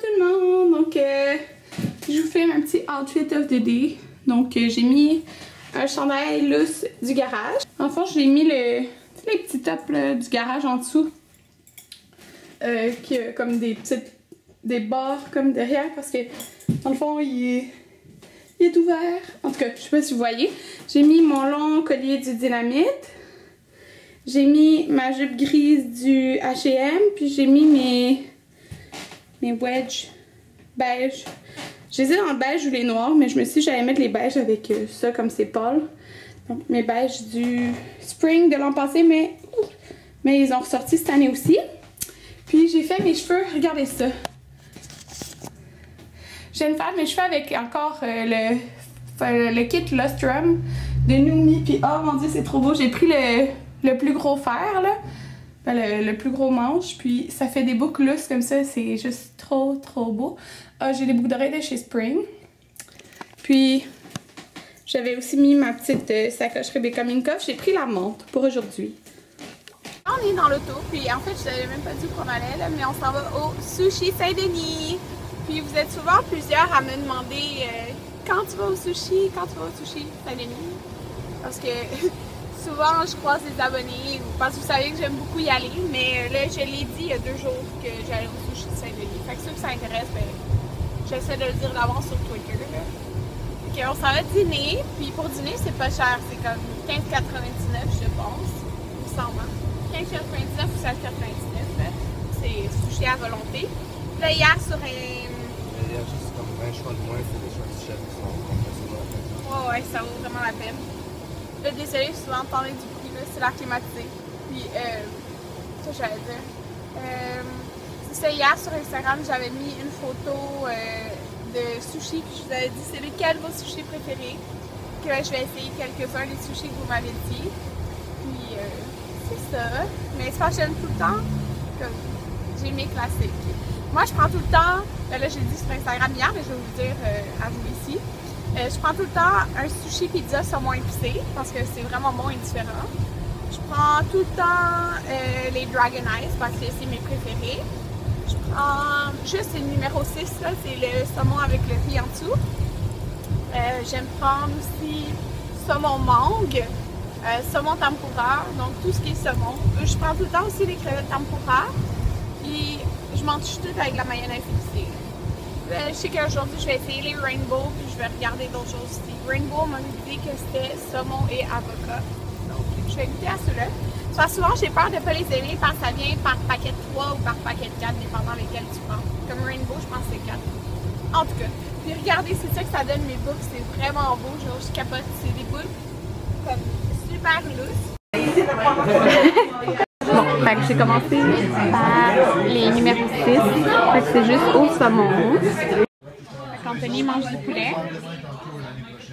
tout le monde! Donc, je vous fais un petit outfit of the day. Donc, j'ai mis un chandail lousse du garage. Enfin, j'ai mis les petits tops là, du garage en dessous. Qui a comme des barres comme derrière parce que, dans le fond, il est ouvert. En tout cas, je sais pas si vous voyez. J'ai mis mon long collier du Dynamite. J'ai mis ma jupe grise du H&M. Puis j'ai mis mes wedges beige. Je les ai dans le beige ou les noirs, mais je me suis dit que j'allais mettre les beiges avec ça comme c'est pâle. Donc mes beiges du spring de l'an passé, mais ils ont ressorti cette année aussi. Puis j'ai fait mes cheveux, regardez ça. Je viens de faire mes cheveux avec encore le kit Lustrum de Noumi. Puis oh mon dieu, c'est trop beau. J'ai pris le plus gros fer, là. Le plus gros manche. Puis ça fait des boucles lousses comme ça. C'est juste trop beau. Ah, j'ai des boucles d'oreilles de chez Spring. Puis j'avais aussi mis ma petite sacoche Rebecca Minkoff. J'ai pris la montre pour aujourd'hui. On est dans l'auto, puis en fait je savais même pas dit qu'on allait là, mais on s'en va au Sushi Saint-Denis. Puis vous êtes souvent plusieurs à me demander quand tu vas au sushi, Saint-Denis. Parce que souvent je croise des abonnés, parce que vous savez que j'aime beaucoup y aller, mais là je l'ai dit il y a 2 jours que j'allais au Sushi Saint-Denis. Fait que ceux que ça intéresse, ben, j'essaie de le dire d'avance sur Twitter. Là. Ok, on s'en va dîner, puis pour dîner c'est pas cher, c'est comme 15,99 je pense, il me semble. 15,99 ou 16,99, c'est sushi à volonté. Là, hier, sur un. Il y a juste comme 20 choix de moins, c'est des choix de chef qui sont vraiment. Ouais, ça vaut vraiment la peine. Là, désolé, souvent, entendez du bruit, là, c'est l'air climatisé. Puis, ça, j'allais dire. C'est ça, hier, sur Instagram, j'avais mis une photo de sushi, puis je vous avais dit c'est lequel vos sushis préférés. Que je vais essayer quelques-uns des sushis que vous m'avez dit. Puis, c'est ça, mais c'est pas que j'aime tout le temps, comme j'ai mes classiques. Moi je prends tout le temps, là j'ai dit sur Instagram hier, mais je vais vous dire à vous ici, je prends tout le temps un sushi pizza saumon épicé, parce que c'est vraiment bon et différent. Je prends tout le temps les Dragon Ice, parce que c'est mes préférés. Je prends juste le numéro 6, là, c'est le saumon avec le riz en dessous. J'aime prendre aussi saumon mangue. Saumon tempura, donc tout ce qui est saumon. Je prends tout le temps aussi les crevettes tempura. Puis je m'en touche tout avec la mayonnaise épicée. Je sais qu'aujourd'hui je vais essayer les Rainbow, puis je vais regarder d'autres choses aussi. Rainbow m'a dit que c'était saumon et avocat. Donc je vais goûter à ceux-là. Parce que souvent j'ai peur de ne pas les aimer parce que ça vient par paquet de 3 ou par paquet de 4, dépendant lesquels tu prends. Comme Rainbow, je pense que c'est 4. En tout cas. Puis regardez, c'est ça que ça donne mes boucles. C'est vraiment beau. Genre, je capote. C'est des boucles comme super loose. Bon, fait que j'ai commencé par les numéros 6. Fait que c'est juste au saumon. Anthony mange du poulet.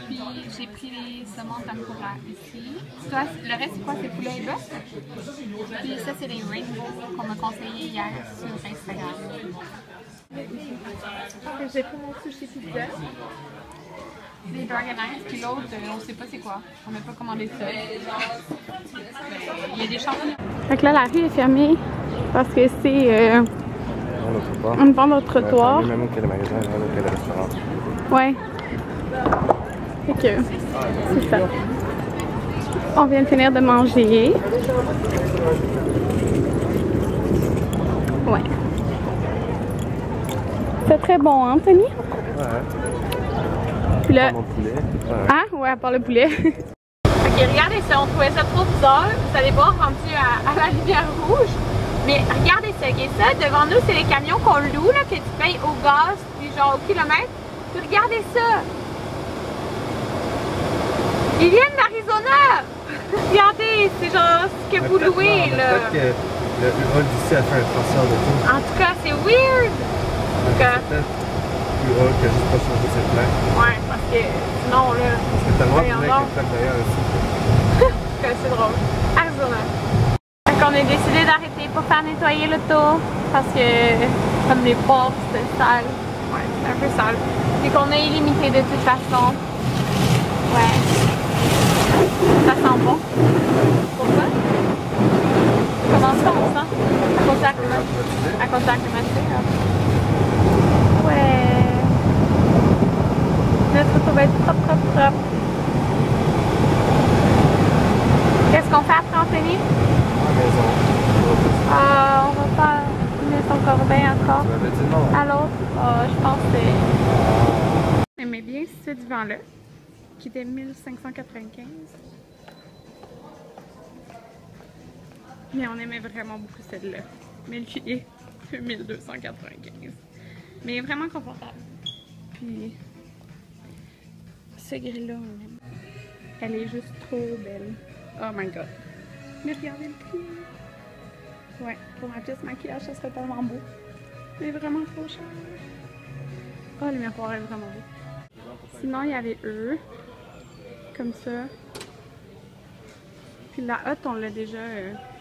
Puis j'ai pris les saumons tempura ici. Toi, le reste c'est quoi? C'est poulet et bœuf. Puis ça c'est les Rainbow qu'on m'a conseillé hier sur Instagram. J'ai pris mon sushi pizza. Les Dragon Ice, puis l'autre, on sait pas c'est quoi. On n'a pas commandé ça. Il y a des champignons. Fait que là, la rue est fermée parce que c'est on vend notre trottoir. Même qu'il y a des magasins, même qu'il y a des restaurants. Ouais. Fait que c'est ça. On vient de finir de manger. Ouais. C'est très bon, hein, Anthony? Ouais. Puis là... Mon poulet. Ouais. Ah, ouais, à part le poulet. Ok, regardez ça, on trouvait ça trop bizarre. Vous allez voir, rendu à la lumière rouge. Mais regardez ça, ok, ça, devant nous, c'est les camions qu'on loue, là, que tu payes au gaz, puis genre au kilomètre. Puis regardez ça. Ils viennent d'Arizona. Regardez, c'est genre ce que vous louez, là. Peut-être que le Hall d'ici a fait un transfert de tout. En tout cas, c'est weird. Peut-être plus Hall qui a juste pas changé ses plaques. Ouais, parce que sinon, là... Parce que t'as le droit de venir avec une plaque d'ailleurs aussi. C'est drôle. Arizona. Fait qu'on a décidé d'arrêter pour faire nettoyer l'auto parce que comme les portes, c'était sale. Ouais, c'est un peu sale. Puis qu'on a illimité de toute façon. Ouais. Ça sent bon. Pourquoi? Comment ça on sent? À cause de la climatisée. À cause de la climatisée, hein. pain encore. Tu m'avais dit non. À l'autre, je pense que c'est... J'aimais bien ce divan-là, qui était 1595. Mais on aimait vraiment beaucoup celle-là. Mais le qui est 1295. Mais vraiment confortable. Puis, ce gris-là, on aime. Elle est juste trop belle. Oh my god. Mais regardez le prix. Ouais, pour ma pièce maquillage, ça serait tellement beau. Mais vraiment trop cher. Oh, le miroir est vraiment beau. Sinon, il y avait eux. Comme ça. Puis la hotte, on l'a déjà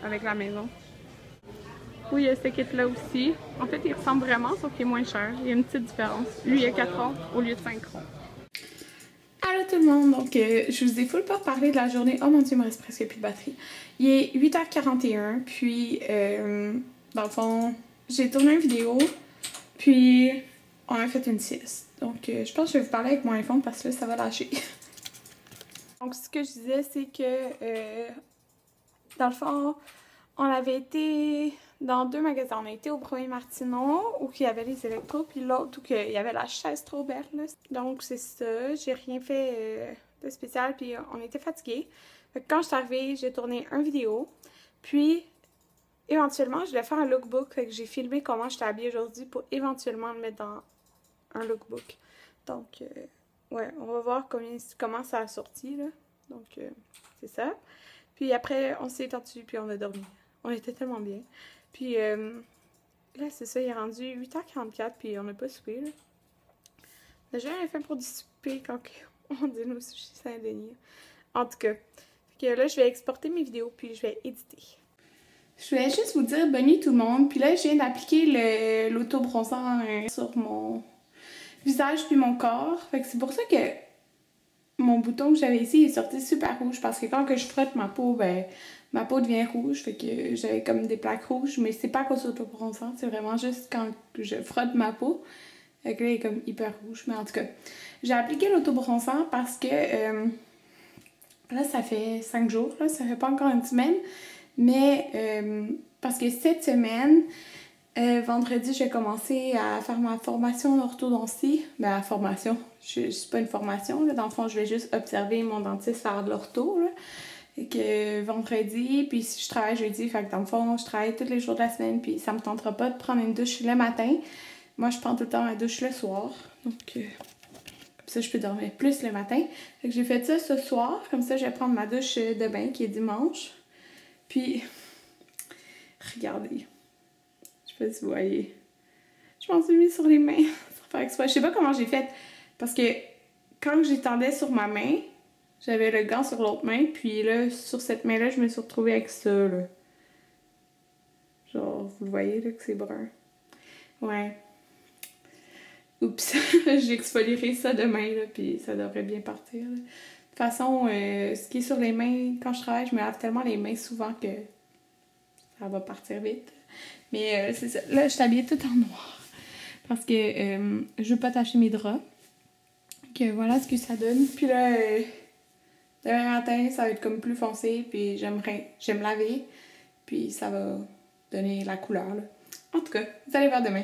avec la maison. Oui, il y a ce kit-là aussi. En fait, il ressemble vraiment, sauf qu'il est moins cher. Il y a une petite différence. Lui, il a 4 ronds au lieu de 5 ronds. Allô tout le monde! Donc, je vous ai full pas parlé de la journée. Oh mon dieu, il me reste presque plus de batterie. Il est 8h41, puis dans le fond, j'ai tourné une vidéo, puis on a fait une sieste. Donc, je pense que je vais vous parler avec mon iPhone parce que là, ça va lâcher. Donc, ce que je disais, c'est que dans le fond, on avait été dans 2 magasins. On a été au premier Martineau, où il y avait les électros, puis l'autre où il y avait la chaise trop belle. Là. Donc, c'est ça. J'ai rien fait de spécial, puis on était fatigués. Quand je suis arrivée, j'ai tourné une vidéo. Puis, éventuellement, je voulais faire un lookbook. Fait que j'ai filmé comment j'étais habillée aujourd'hui pour éventuellement le mettre dans un lookbook. Donc, ouais, on va voir comment ça a sorti, là. Donc, c'est ça. Puis après, on s'est étendu, puis on a dormi. On était tellement bien. Puis là, c'est ça, il est rendu 8h44, puis on n'a pas soupé, là. On a jamais fait pour du souper quand on dîne au Sushi Saint-Denis. En tout cas, fait que là, je vais exporter mes vidéos, puis je vais éditer. Je voulais juste vous dire bonne nuit tout le monde. Puis là, je viens d'appliquer l'auto-bronzant sur mon visage puis mon corps. Fait que c'est pour ça que mon bouton que j'avais ici est sorti super rouge. Parce que quand que je frotte ma peau, ben ma peau devient rouge. Fait que j'avais comme des plaques rouges. Mais c'est pas à cause de l'auto-bronzant. C'est vraiment juste quand je frotte ma peau. Fait que là, elle est comme hyper rouge. Mais en tout cas, j'ai appliqué l'auto-bronzant parce que là, ça fait 5 jours. Là, ça fait pas encore une semaine. Mais parce que cette semaine, vendredi, j'ai commencé à faire ma formation d'orthodontie. Ben, la formation, c'est pas une formation, là. Dans le fond, je vais juste observer mon dentiste faire de l'ortho, là. Et que vendredi, puis si je travaille jeudi, fait que dans le fond, je travaille tous les jours de la semaine, puis ça me tentera pas de prendre une douche le matin. Moi, je prends tout le temps ma douche le soir. Donc, comme ça, je peux dormir plus le matin. Fait que j'ai fait ça ce soir. Comme ça, je vais prendre ma douche de bain qui est dimanche. Puis, regardez. Je sais pas si vous voyez. Je m'en suis mis sur les mains. Je sais pas comment j'ai fait. Parce que quand j'étendais sur ma main, j'avais le gant sur l'autre main. Puis là, sur cette main-là, je me suis retrouvée avec ça, là. Genre, vous le voyez, là, que c'est brun. Ouais. Oups. J'exfolierai ça demain, là. Puis ça devrait bien partir, là. De toute façon, ce qui est sur les mains, quand je travaille, je me lave tellement les mains souvent que ça va partir vite. Mais c'est ça. Là, je suis habillée tout en noir. Parce que je veux pas tacher mes draps. Que voilà ce que ça donne. Puis là, demain matin, ça va être comme plus foncé. Puis j'aime laver. Puis ça va donner la couleur, là. En tout cas, vous allez voir demain.